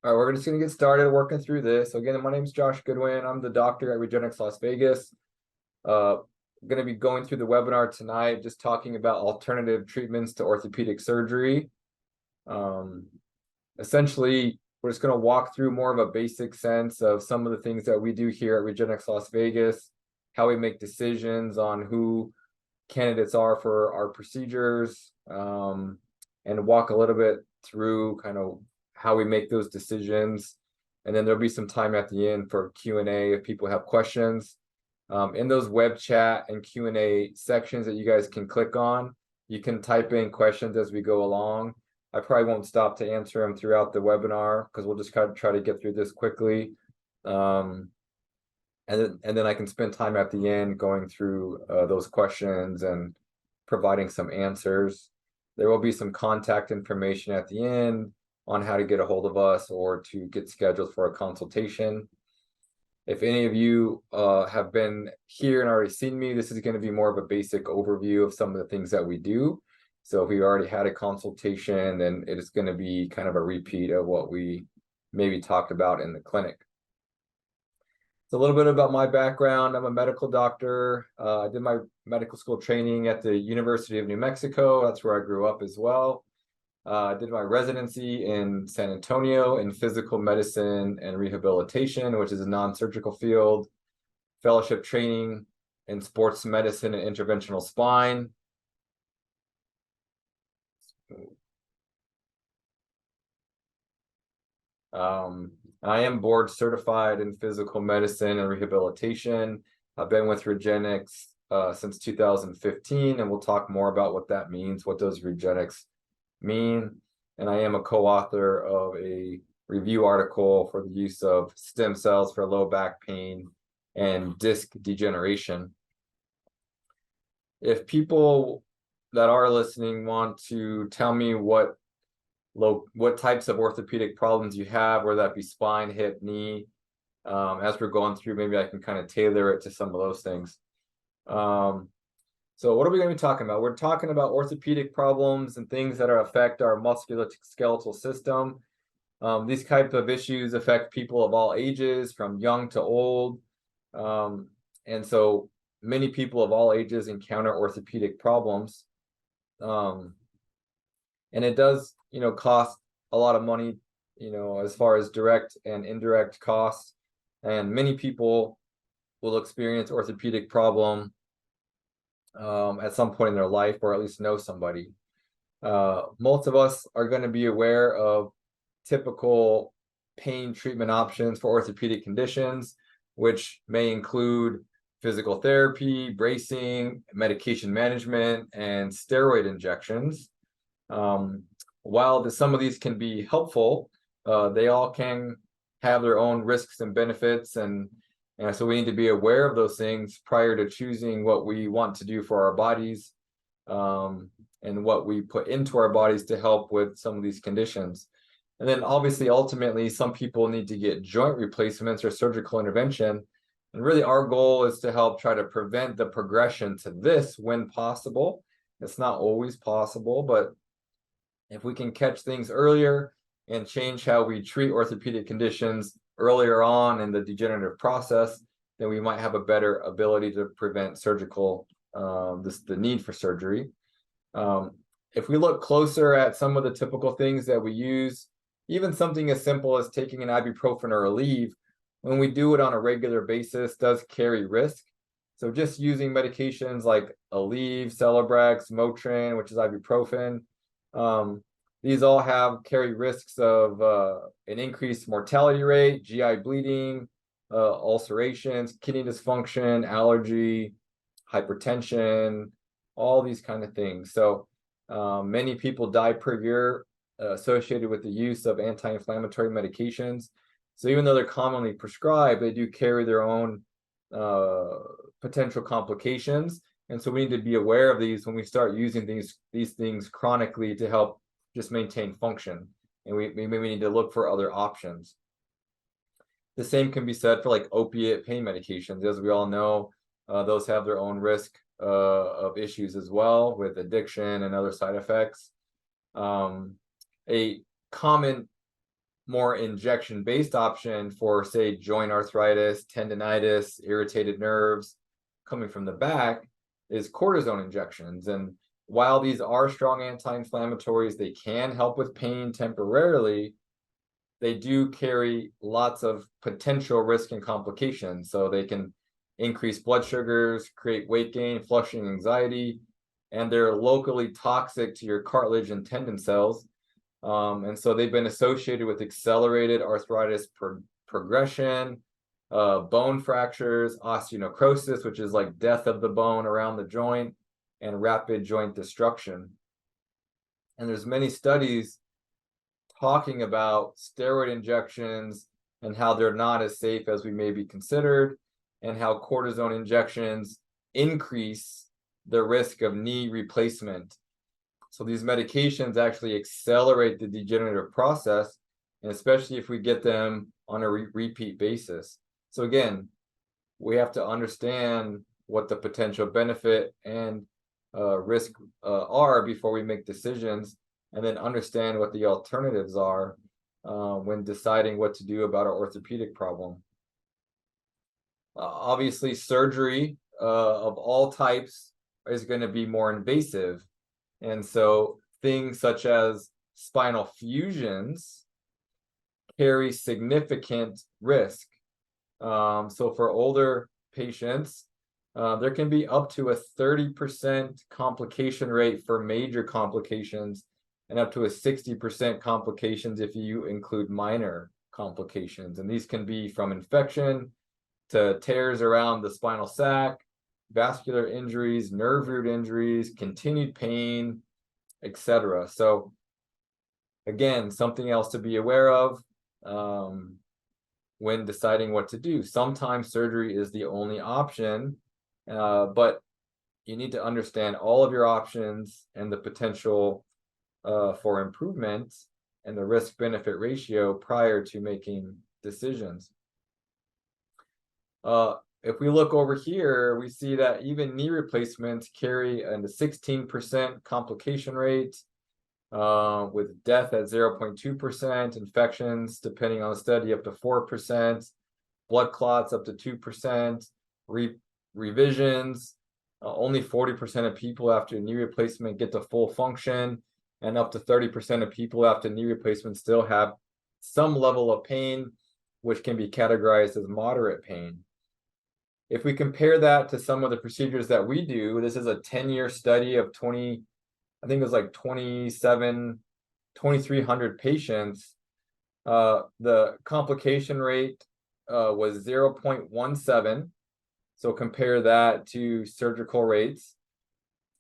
All right, we're just going to get started working through this. So again, my name is Josh Goodwin. I'm the doctor at Regenexx Las Vegas. Going to be going through the webinar tonight, just talking about alternative treatments to orthopedic surgery. Essentially, we're just going to walk through more of a basic sense of some of the things that we do here at Regenexx Las Vegas, how we make decisions on who candidates are for our procedures, and walk a little bit through kind of how we make those decisions. And then there'll be some time at the end for Q&A if people have questions. In those web chat and Q&A sections that you guys can click on, you can type in questions as we go along. I probably won't stop to answer them throughout the webinar because we'll just kind of try to get through this quickly. And then I can spend time at the end going through those questions and providing some answers. There will be some contact information at the end on how to get a hold of us or to get scheduled for a consultation. If any of you have been here and already seen me, this is going to be more of a basic overview of some of the things that we do. So if we already had a consultation, then it is going to be kind of a repeat of what we maybe talked about in the clinic. So a little bit about my background. I'm a medical doctor. I did my medical school training at the University of New Mexico. That's where I grew up as well. I did my residency in San Antonio in physical medicine and rehabilitation, which is a non-surgical field. Fellowship training in sports medicine and interventional spine. I am board certified in physical medicine and rehabilitation. I've been with Regenexx since 2015, and we'll talk more about what that means, what does Regenexx mean. And I am a co-author of a review article for the use of stem cells for low back pain and disc degeneration. If people that are listening want to tell me what types of orthopedic problems you have, whether that be spine, hip, knee, as we're going through, maybe I can kind of tailor it to some of those things. So what are we going to be talking about? We're talking about orthopedic problems and things that affect our musculoskeletal system. These types of issues affect people of all ages, from young to old. And so many people of all ages encounter orthopedic problems. And it does, cost a lot of money, as far as direct and indirect costs. And many people will experience orthopedic problem at some point in their life, or at least know somebody. Most of us are going to be aware of typical pain treatment options for orthopedic conditions, which may include physical therapy, bracing, medication management, and steroid injections. While some of these can be helpful, they all can have their own risks and benefits, and so we need to be aware of those things prior to choosing what we want to do for our bodies, and what we put into our bodies to help with some of these conditions. And then obviously, ultimately, some people need to get joint replacements or surgical intervention. And really our goal is to help try to prevent the progression to this when possible. It's not always possible, but if we can catch things earlier and change how we treat orthopedic conditions earlier on in the degenerative process, then we might have a better ability to prevent surgical, the need for surgery. If we look closer at some of the typical things that we use, even something as simple as taking an ibuprofen or Aleve, when we do it on a regular basis, does carry risk. So just using medications like Aleve, Celebrex, Motrin, which is ibuprofen, these all carry risks of an increased mortality rate, GI bleeding, ulcerations, kidney dysfunction, allergy, hypertension, all these kind of things. So many people die per year associated with the use of anti-inflammatory medications. So even though they're commonly prescribed, they do carry their own potential complications. And so we need to be aware of these when we start using these things chronically to help just maintain function. And we maybe need to look for other options. The same can be said for like opiate pain medications. As we all know, those have their own risk of issues as well, with addiction and other side effects. A common more injection-based option for, say, joint arthritis, tendonitis, irritated nerves coming from the back is cortisone injections. And while these are strong anti-inflammatories, they can help with pain temporarily. They do carry lots of potential risk and complications. So they can increase blood sugars, create weight gain, flushing, anxiety, and they're locally toxic to your cartilage and tendon cells. And so they've been associated with accelerated arthritis progression, bone fractures, osteonecrosis, which is like death of the bone around the joint, and rapid joint destruction. And there's many studies talking about steroid injections and how they're not as safe as we may be considered, and how cortisone injections increase the risk of knee replacement. So these medications actually accelerate the degenerative process, and especially if we get them on a repeat basis. So again, we have to understand what the potential benefit and risk are before we make decisions, and then understand what the alternatives are when deciding what to do about our orthopedic problem. Obviously, surgery of all types is going to be more invasive. And so things such as spinal fusions carry significant risk. So for older patients, there can be up to a 30% complication rate for major complications, and up to a 60% complications if you include minor complications. And these can be from infection to tears around the spinal sac, vascular injuries, nerve root injuries, continued pain, etc. So again, something else to be aware of when deciding what to do. Sometimes surgery is the only option, but you need to understand all of your options and the potential for improvement and the risk-benefit ratio prior to making decisions. If we look over here, we see that even knee replacements carry a 16% complication rate, with death at 0.2%, infections, depending on the study, up to 4%, blood clots up to 2%, revisions, only 40% of people after knee replacement get to full function, and up to 30% of people after knee replacement still have some level of pain, which can be categorized as moderate pain. If we compare that to some of the procedures that we do, this is a 10-year study of I think it was like 2,300 patients. The complication rate was 0.17. So compare that to surgical rates.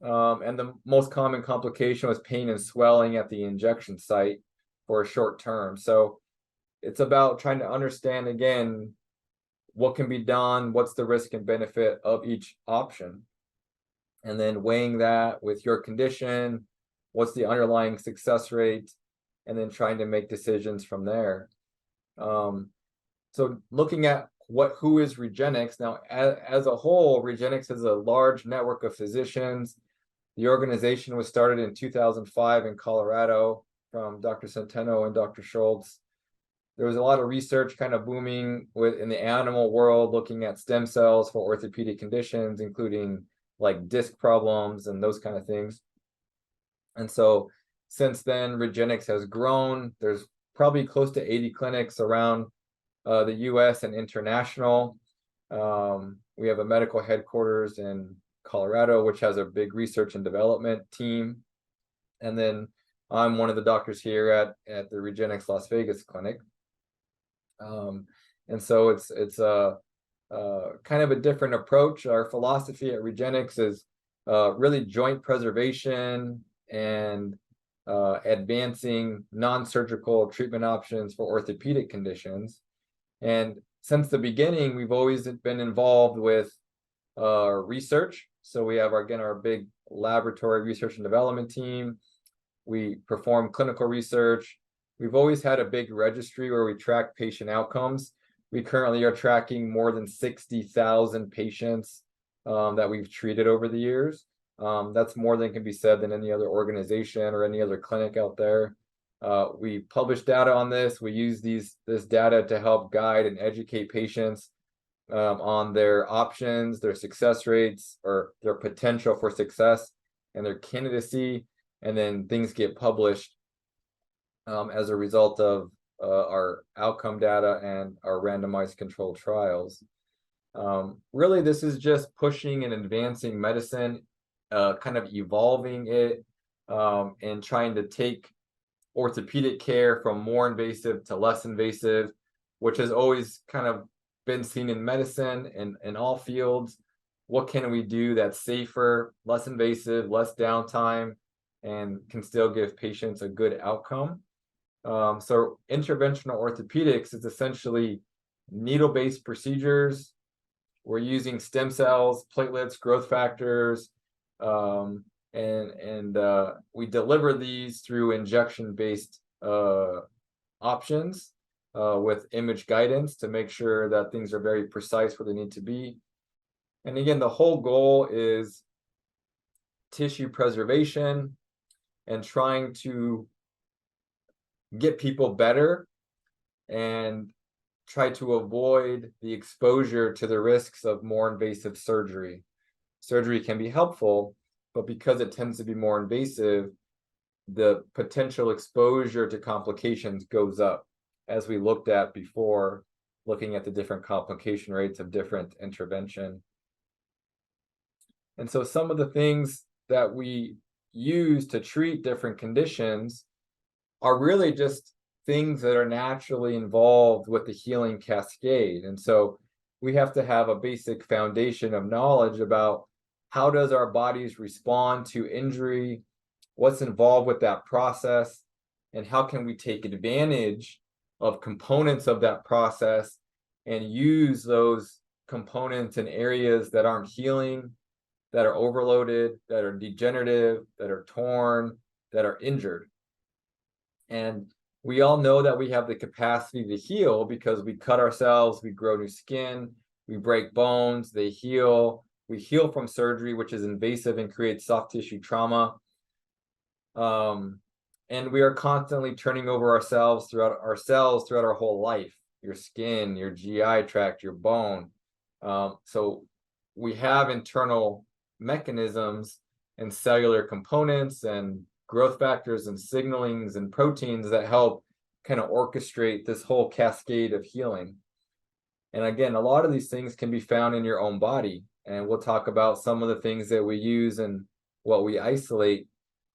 And the most common complication was pain and swelling at the injection site for a short term. So it's about trying to understand, again, what can be done, what's the risk and benefit of each option, and then weighing that with your condition, what's the underlying success rate, and then trying to make decisions from there. So looking at who is Regenexx now, as a whole, Regenexx is a large network of physicians. The organization was started in 2005 in Colorado from Dr. Centeno and Dr. Schultz. There was a lot of research kind of booming in the animal world, looking at stem cells for orthopedic conditions, including like disc problems and those kind of things. And so since then, Regenexx has grown. There's probably close to 80 clinics around the US and international. We have a medical headquarters in Colorado, which has a big research and development team. And then I'm one of the doctors here at the Regenexx Las Vegas clinic. And so it's a kind of a different approach. Our philosophy at Regenexx is really joint preservation and advancing non-surgical treatment options for orthopedic conditions. And since the beginning, we've always been involved with research. So we have our big laboratory research and development team. We perform clinical research. We've always had a big registry where we track patient outcomes. We currently are tracking more than 60,000 patients that we've treated over the years. That's more than can be said than any other organization or any other clinic out there. We publish data on this. We use this data to help guide and educate patients on their options, their success rates, or their potential for success, and their candidacy. And then things get published as a result of our outcome data and our randomized controlled trials. Really, this is just pushing and advancing medicine, kind of evolving it, and trying to take orthopedic care from more invasive to less invasive, which has always kind of been seen in medicine and in all fields. What can we do that's safer, less invasive, less downtime, and can still give patients a good outcome? So interventional orthopedics is essentially needle-based procedures. We're using stem cells, platelets, growth factors, and we deliver these through injection-based options with image guidance to make sure that things are very precise where they need to be. And again, the whole goal is tissue preservation and trying to get people better and try to avoid the exposure to the risks of more invasive surgery. Surgery can be helpful, but because it tends to be more invasive, the potential exposure to complications goes up, as we looked at before, looking at the different complication rates of different intervention. And so some of the things that we use to treat different conditions are really just things that are naturally involved with the healing cascade. And so we have to have a basic foundation of knowledge about how does our bodies respond to injury, what's involved with that process, and how can we take advantage of components of that process and use those components in areas that aren't healing, that are overloaded, that are degenerative, that are torn, that are injured. And we all know that we have the capacity to heal because we cut ourselves, we grow new skin, we break bones, they heal. We heal from surgery, which is invasive and creates soft tissue trauma. And we are constantly turning over our cells throughout our whole life, your skin, your GI tract, your bone. So we have internal mechanisms and cellular components and growth factors and signalings and proteins that help kind of orchestrate this whole cascade of healing. And again, a lot of these things can be found in your own body. And we'll talk about some of the things that we use and what we isolate.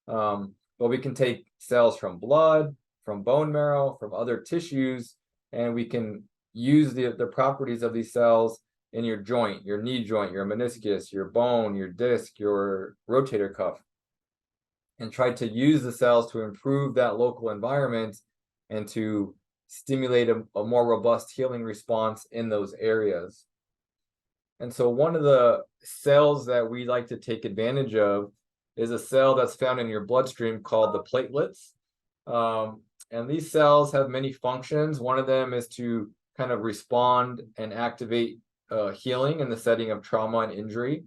But we can take cells from blood, from bone marrow, from other tissues, and we can use the properties of these cells in your joint, your knee joint, your meniscus, your bone, your disc, your rotator cuff, and try to use the cells to improve that local environment and to stimulate a more robust healing response in those areas. And so one of the cells that we like to take advantage of is a cell that's found in your bloodstream called the platelets. And these cells have many functions. One of them is to kind of respond and activate healing in the setting of trauma and injury.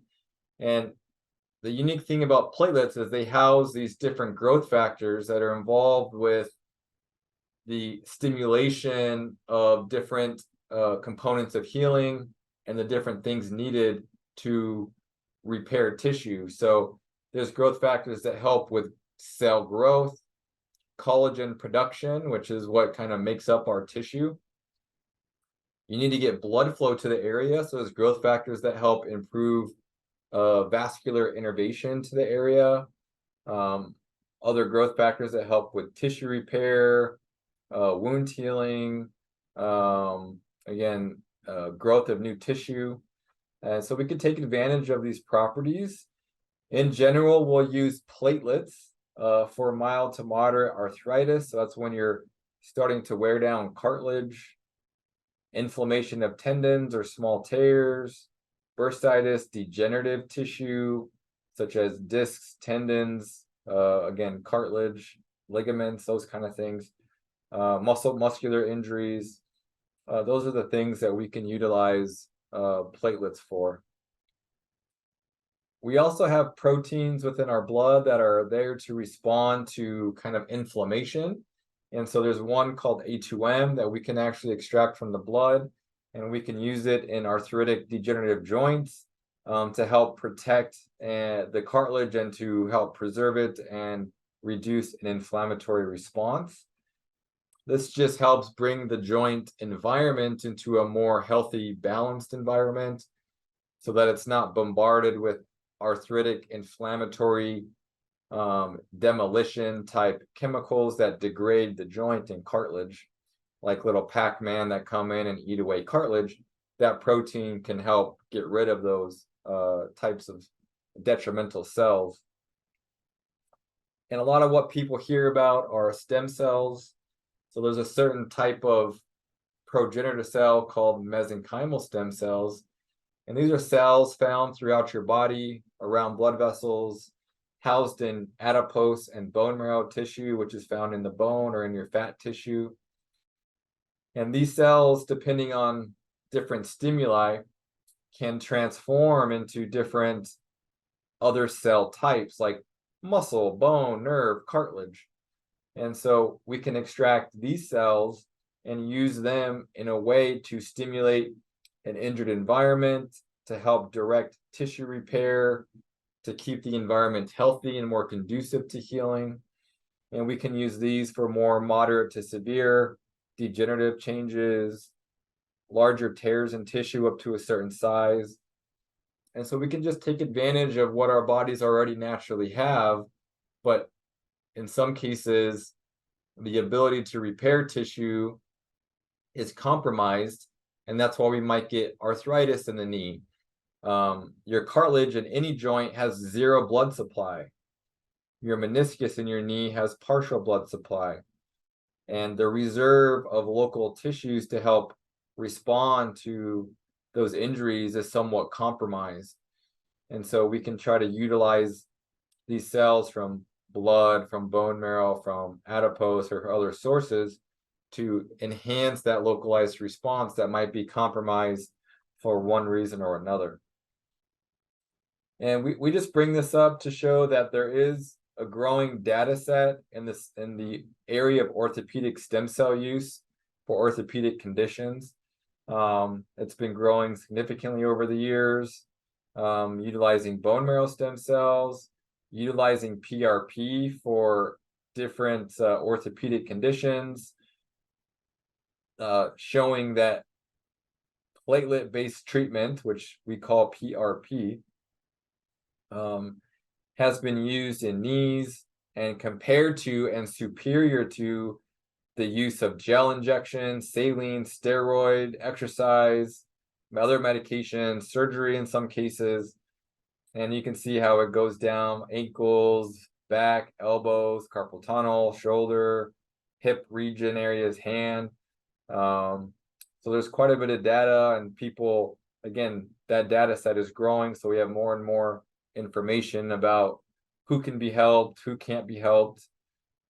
And the unique thing about platelets is they house these different growth factors that are involved with the stimulation of different components of healing and the different things needed to repair tissue. So there's growth factors that help with cell growth, collagen production, which is what kind of makes up our tissue. You need to get blood flow to the area, so there's growth factors that help improve vascular innervation to the area. Other growth factors that help with tissue repair, wound healing, again, growth of new tissue. And so we could take advantage of these properties. In general, we'll use platelets for mild to moderate arthritis. So that's when you're starting to wear down cartilage, inflammation of tendons or small tears, bursitis, degenerative tissue, such as discs, tendons, again, cartilage, ligaments, those kind of things, muscular injuries. Those are the things that we can utilize platelets for. We also have proteins within our blood that are there to respond to kind of inflammation. And so there's one called A2M that we can actually extract from the blood, and we can use it in arthritic degenerative joints to help protect the cartilage and to help preserve it and reduce an inflammatory response. This just helps bring the joint environment into a more healthy, balanced environment so that it's not bombarded with arthritic, inflammatory, demolition type chemicals that degrade the joint and cartilage, like little Pac-Man that come in and eat away cartilage. That protein can help get rid of those types of detrimental cells. And a lot of what people hear about are stem cells. So there's a certain type of progenitor cell called mesenchymal stem cells. And these are cells found throughout your body, around blood vessels, housed in adipose and bone marrow tissue, which is found in the bone or in your fat tissue. And these cells, depending on different stimuli, can transform into different other cell types like muscle, bone, nerve, cartilage. And so we can extract these cells and use them in a way to stimulate an injured environment, to help direct tissue repair, to keep the environment healthy and more conducive to healing. And we can use these for more moderate to severe degenerative changes, larger tears in tissue up to a certain size. And so we can just take advantage of what our bodies already naturally have, but in some cases, the ability to repair tissue is compromised, and that's why we might get arthritis in the knee. Your cartilage in any joint has zero blood supply. Your meniscus in your knee has partial blood supply. And the reserve of local tissues to help respond to those injuries is somewhat compromised. And so we can try to utilize these cells from blood, from bone marrow, from adipose, or other sources to enhance that localized response that might be compromised for one reason or another. And we just bring this up to show that there is a growing data set in the area of orthopedic stem cell use for orthopedic conditions. It's been growing significantly over the years, utilizing bone marrow stem cells, utilizing PRP for different orthopedic conditions, showing that platelet-based treatment, which we call PRP, has been used in knees and compared to and superior to the use of gel injections, saline, steroid, exercise, other medications, surgery in some cases. And you can see how it goes down ankles, back, elbows, carpal tunnel, shoulder, hip region areas, hand. So there's quite a bit of data, and people, again, that data set is growing. So we have more and more information about who can be helped, who can't be helped.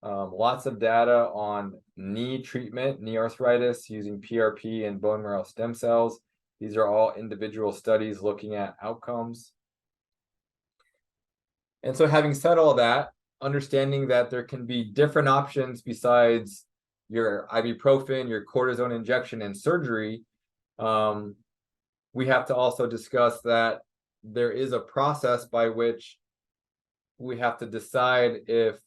Lots of data on knee treatment, knee arthritis using PRP and bone marrow stem cells. These are all individual studies looking at outcomes. And so having said all that, understanding that there can be different options besides your ibuprofen, your cortisone injection, and surgery, we have to also discuss that there is a process by which we have to decide if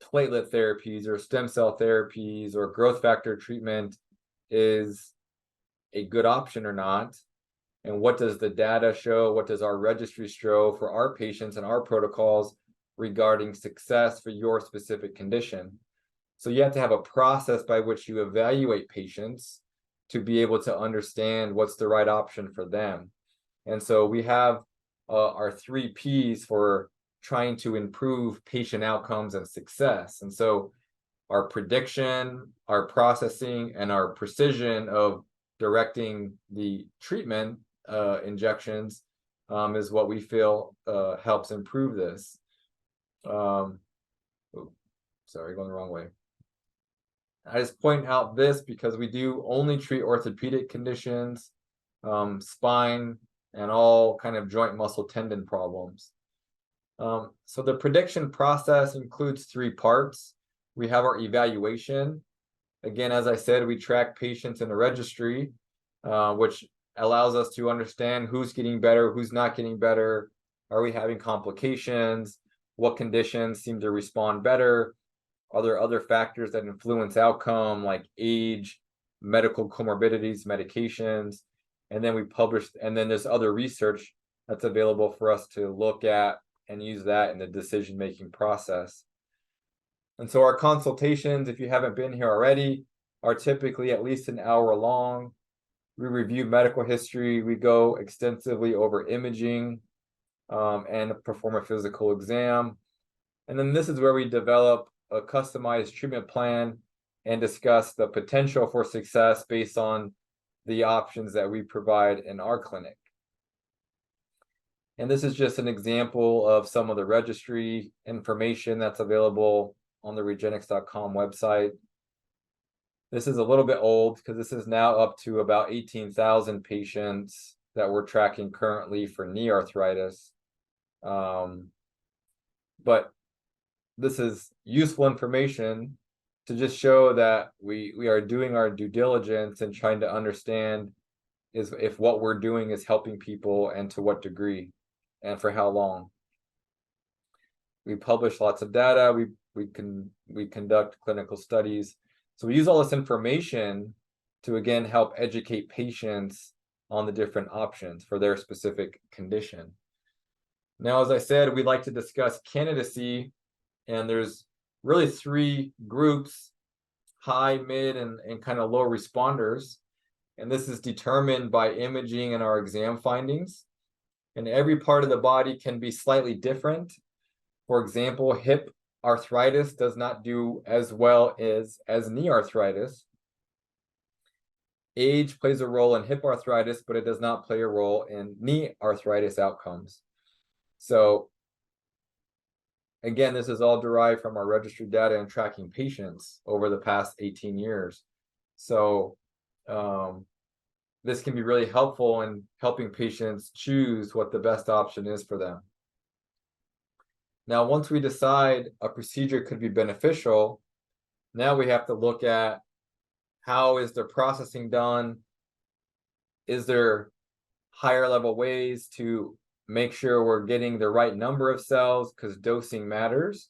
platelet therapies or stem cell therapies or growth factor treatment is a good option or not. And what does the data show? What does our registry show for our patients and our protocols regarding success for your specific condition? So you have to have a process by which you evaluate patients to be able to understand what's the right option for them. And so we have our 3 Ps for trying to improve patient outcomes and success. And so our prediction, our processing, and our precision of directing the treatment injections is what we feel helps improve this. Sorry, going the wrong way. I just point out this because we do only treat orthopedic conditions, spine, and all kind of joint muscle tendon problems. So the prediction process includes 3 parts. We have our evaluation. Again, as I said, we track patients in a registry, which allows us to understand who's getting better, who's not getting better. Are we having complications? What conditions seem to respond better? Are there other factors that influence outcome, like age, medical comorbidities, medications? And then we publish, and then there's other research that's available for us to look at and use that in the decision-making process. And so our consultations, if you haven't been here already, are typically at least an hour long. We review medical history, we go extensively over imaging, and perform a physical exam. And then this is where we develop a customized treatment plan and discuss the potential for success based on the options that we provide in our clinic. And this is just an example of some of the registry information that's available on the regenexx.com website. This is a little bit old because this is now up to about 18,000 patients that we're tracking currently for knee arthritis. But this is useful information to just show that we are doing our due diligence and trying to understand if what we're doing is helping people and to what degree and for how long. We publish lots of data. We conduct clinical studies. So we use all this information to, again, help educate patients on the different options for their specific condition. Now, as I said, we'd like to discuss candidacy, and there's really three groups: high, mid, and kind of low responders. And this is determined by imaging and our exam findings. And every part of the body can be slightly different. For example, hip arthritis does not do as well as knee arthritis. Age plays a role in hip arthritis, but it does not play a role in knee arthritis outcomes. So again, this is all derived from our registry data and tracking patients over the past 18 years. So this can be really helpful in helping patients choose what the best option is for them. Now, once we decide a procedure could be beneficial, now we have to look at how is the processing done? Is there higher level ways to make sure we're getting the right number of cells, because dosing matters.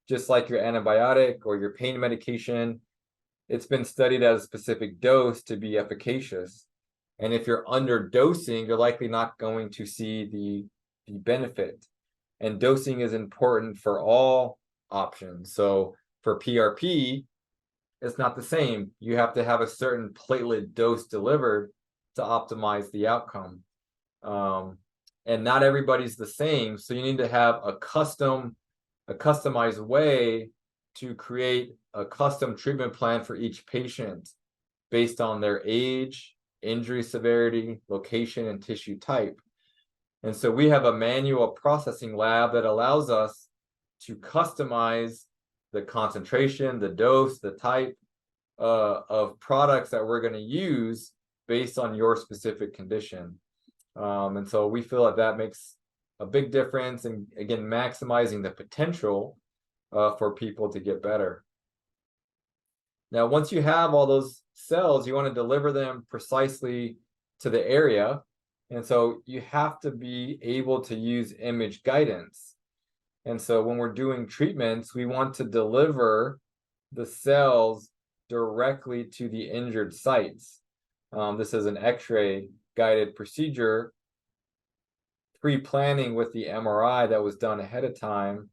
Just like your antibiotic or your pain medication, it's been studied at a specific dose to be efficacious. And if you're underdosing, you're likely not going to see the benefit. And dosing is important for all options. So for PRP, it's not the same. You have to have a certain platelet dose delivered to optimize the outcome. And not everybody's the same. So you need to have a customized way to create a custom treatment plan for each patient based on their age, injury severity, location, and tissue type. And so we have a manual processing lab that allows us to customize the concentration, the dose, the type of products that we're going to use based on your specific condition. And so we feel that makes a big difference, and again, maximizing the potential for people to get better. Now, once you have all those cells, you want to deliver them precisely to the area. And so you have to be able to use image guidance. And so when we're doing treatments, we want to deliver the cells directly to the injured sites. This is an X-ray guided procedure, pre-planning with the MRI that was done ahead of time,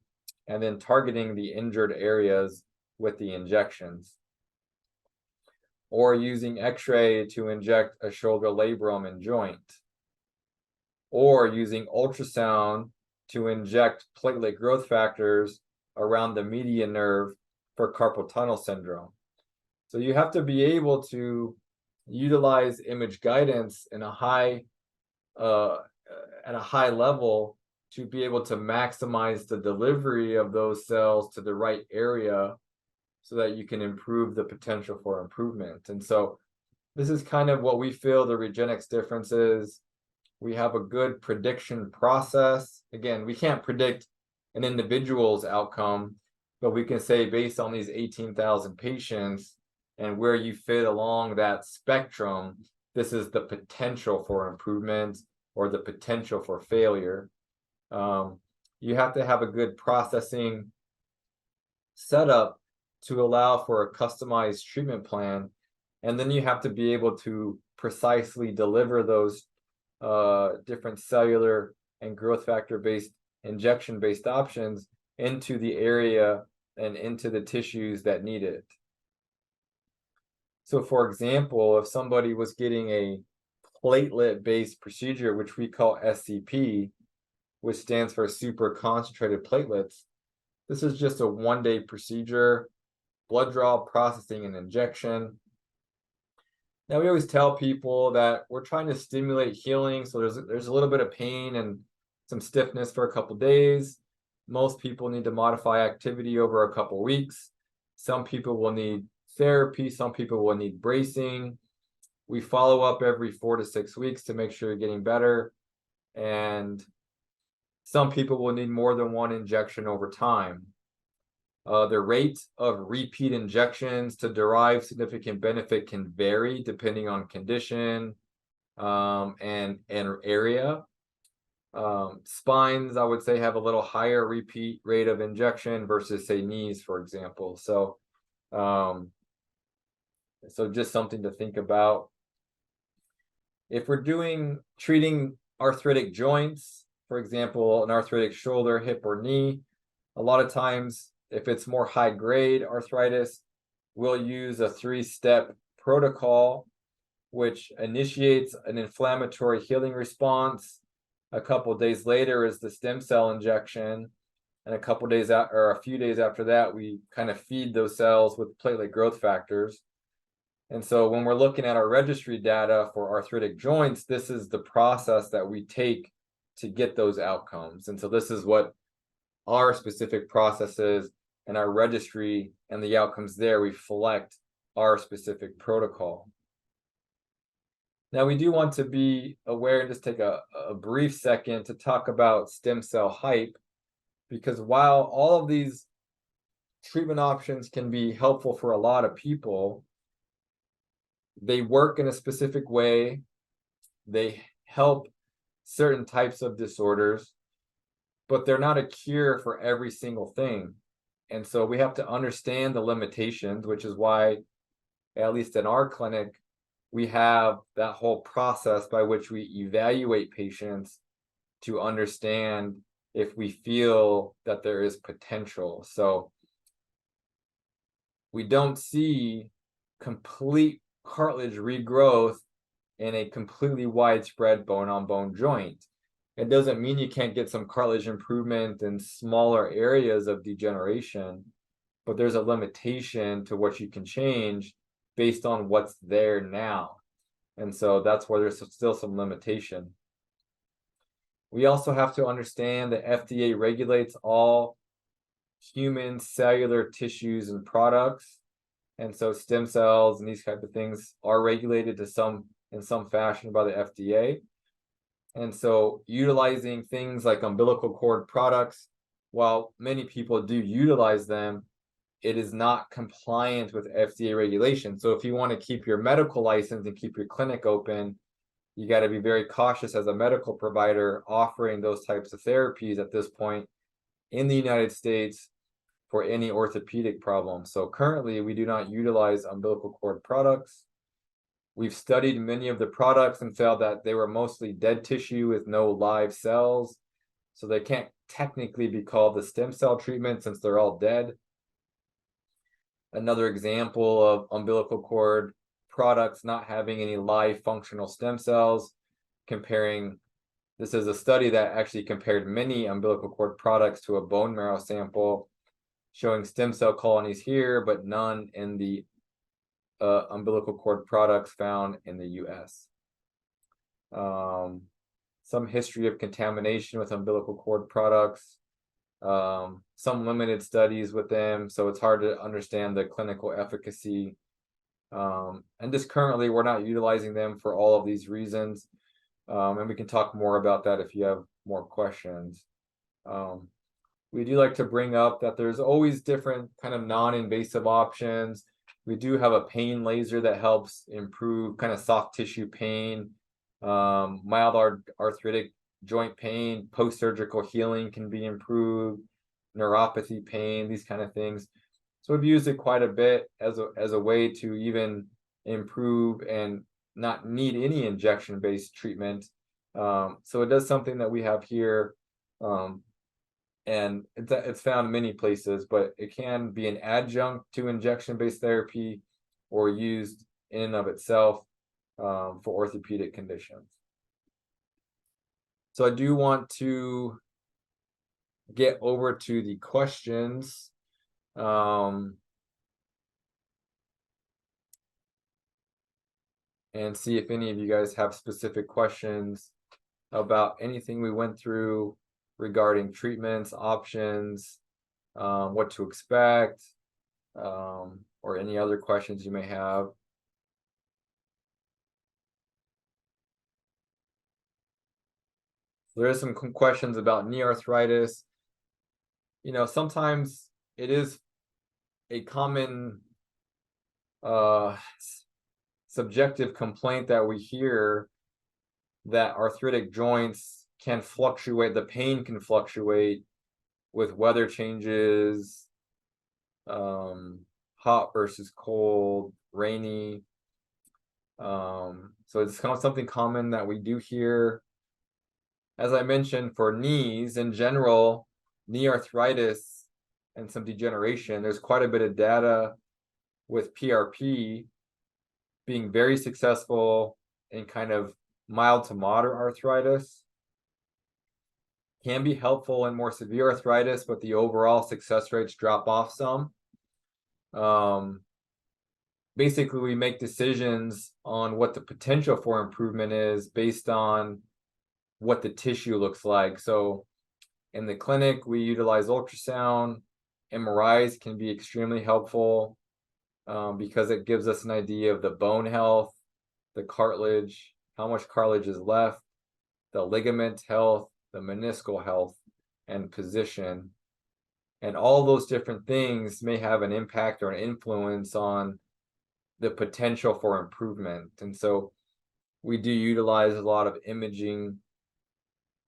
and then targeting the injured areas with the injections. Or using X-ray to inject a shoulder labrum and joint. Or using ultrasound to inject platelet growth factors around the median nerve for carpal tunnel syndrome. So you have to be able to utilize image guidance in a high at a high level to be able to maximize the delivery of those cells to the right area so that you can improve the potential for improvement. And so this is kind of what we feel the Regenexx difference is. We have a good prediction process. Again, we can't predict an individual's outcome, but we can say based on these 18,000 patients and where you fit along that spectrum, this is the potential for improvement or the potential for failure. You have to have a good processing setup to allow for a customized treatment plan. And then you have to be able to precisely deliver those different cellular and growth factor based injection based options into the area and into the tissues that need it. So for example, if somebody was getting a platelet based procedure, which we call SCP, which stands for super concentrated platelets, this is just a 1-day procedure, blood draw, processing, and injection. Now, we always tell people that we're trying to stimulate healing, so there's a little bit of pain and some stiffness for a couple days. Most people need to modify activity over a couple weeks. Some people will need therapy. Some people will need bracing. We follow up every 4 to 6 weeks to make sure you're getting better. And some people will need more than one injection over time. The rate of repeat injections to derive significant benefit can vary depending on condition and area. Spines, I would say, have a little higher repeat rate of injection versus, say, knees, for example. So just something to think about. If we're treating arthritic joints, for example, an arthritic shoulder, hip, or knee, a lot of times, if it's more high-grade arthritis, we'll use a 3-step protocol, which initiates an inflammatory healing response. A couple of days later is the stem cell injection, and a couple of days out, or a few days after that, we kind of feed those cells with platelet growth factors. And so when we're looking at our registry data for arthritic joints, this is the process that we take to get those outcomes. And so this is what our specific process is, and our registry and the outcomes there reflect our specific protocol. Now, we do want to be aware and just take a brief second to talk about stem cell hype, because while all of these treatment options can be helpful for a lot of people, they work in a specific way. They help certain types of disorders, but they're not a cure for every single thing. And so we have to understand the limitations, which is why, at least in our clinic, we have that whole process by which we evaluate patients to understand if we feel that there is potential. So we don't see complete cartilage regrowth in a completely widespread bone-on-bone joint. It doesn't mean you can't get some cartilage improvement in smaller areas of degeneration, but there's a limitation to what you can change based on what's there now. And so that's where there's still some limitation. We also have to understand that FDA regulates all human cellular tissues and products. And so stem cells and these type of things are regulated in some fashion by the FDA. And so utilizing things like umbilical cord products, while many people do utilize them, it is not compliant with FDA regulation. So if you want to keep your medical license and keep your clinic open, you got to be very cautious as a medical provider offering those types of therapies at this point in the United States for any orthopedic problem. So currently, we do not utilize umbilical cord products. We've studied many of the products and found that they were mostly dead tissue with no live cells. So they can't technically be called the stem cell treatment since they're all dead. Another example of umbilical cord products not having any live functional stem cells, this is a study that actually compared many umbilical cord products to a bone marrow sample, showing stem cell colonies here, but none in the umbilical cord products found in the US. Some history of contamination with umbilical cord products, some limited studies with them, so it's hard to understand the clinical efficacy. And just currently, we're not utilizing them for all of these reasons. And we can talk more about that if you have more questions. we do like to bring up that there's always different kind of non-invasive options. We do have a pain laser that helps improve kind of soft tissue pain, mild arthritic joint pain, post-surgical healing can be improved, neuropathy pain, these kind of things. So we've used it quite a bit as a way to even improve and not need any injection-based treatment. So it does something that we have here, and it's found many places, but it can be an adjunct to injection-based therapy or used in and of itself for orthopedic conditions. So I do want to get over to the questions. And see if any of you guys have specific questions about anything we went through regarding treatments, options, what to expect, or any other questions you may have. There is some questions about knee arthritis. You know, sometimes it is a common subjective complaint that we hear that arthritic joints can fluctuate, the pain can fluctuate with weather changes, hot versus cold, rainy. So it's kind of something common that we do hear. As I mentioned, for knees in general, knee arthritis and some degeneration, there's quite a bit of data with PRP being very successful in kind of mild to moderate arthritis. Can be helpful in more severe arthritis, but the overall success rates drop off some. Basically, we make decisions on what the potential for improvement is based on what the tissue looks like. So in the clinic, we utilize ultrasound. MRIs can be extremely helpful because it gives us an idea of the bone health, the cartilage, how much cartilage is left, the ligament health, the meniscal health, and position. And all those different things may have an impact or an influence on the potential for improvement. And so we do utilize a lot of imaging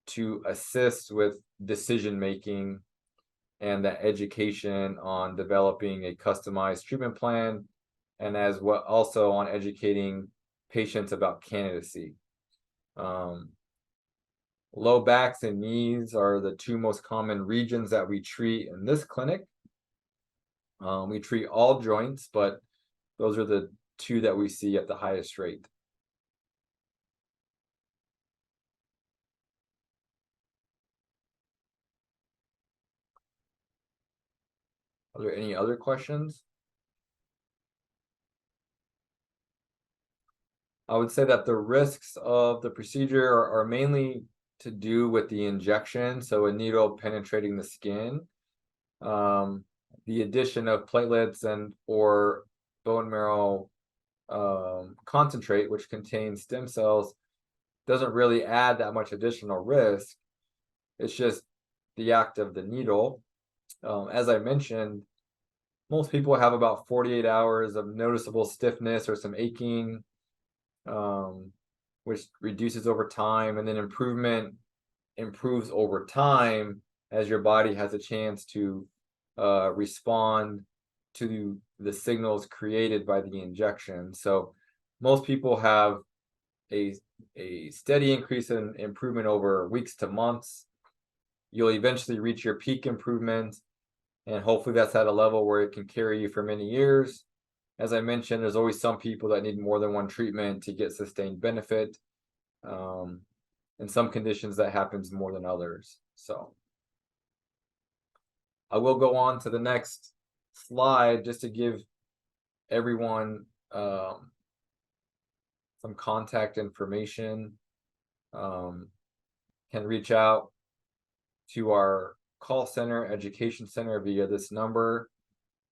to assist with decision making and the education on developing a customized treatment plan, and as well also on educating patients about candidacy. Low backs and knees are the two most common regions that we treat in this clinic. We treat all joints, but those are the two that we see at the highest rate. Are there any other questions? I would say that the risks of the procedure are mainly to do with the injection, so a needle penetrating the skin. The addition of platelets and or bone marrow concentrate, which contains stem cells, doesn't really add that much additional risk. It's just the act of the needle. As I mentioned, most people have about 48 hours of noticeable stiffness or some aching, which reduces over time, and then improvement improves over time as your body has a chance to respond to the signals created by the injection. So most people have a steady increase in improvement over weeks to months. You'll eventually reach your peak improvement, and hopefully that's at a level where it can carry you for many years. As I mentioned, there's always some people that need more than one treatment to get sustained benefit. In some conditions that happens more than others. So I will go on to the next slide just to give everyone some contact information. Can reach out to our call center, education center via this number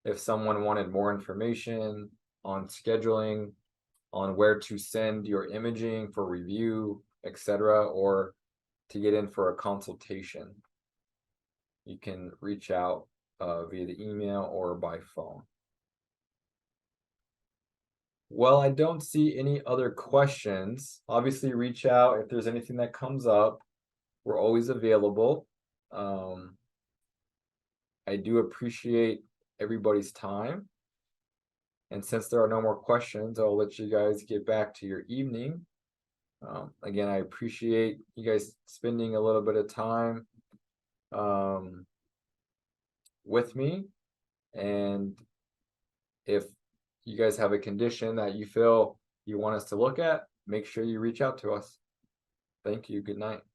if someone wanted more information on scheduling, on where to send your imaging for review, etc., or to get in for a consultation. you can reach out via the email or by phone. Well, I don't see any other questions. Obviously, reach out if there's anything that comes up. We're always available. I do appreciate everybody's time. And since there are no more questions, I'll let you guys get back to your evening. Again, I appreciate you guys spending a little bit of time with me. And if you guys have a condition that you feel you want us to look at, make sure you reach out to us. Thank you. Good night.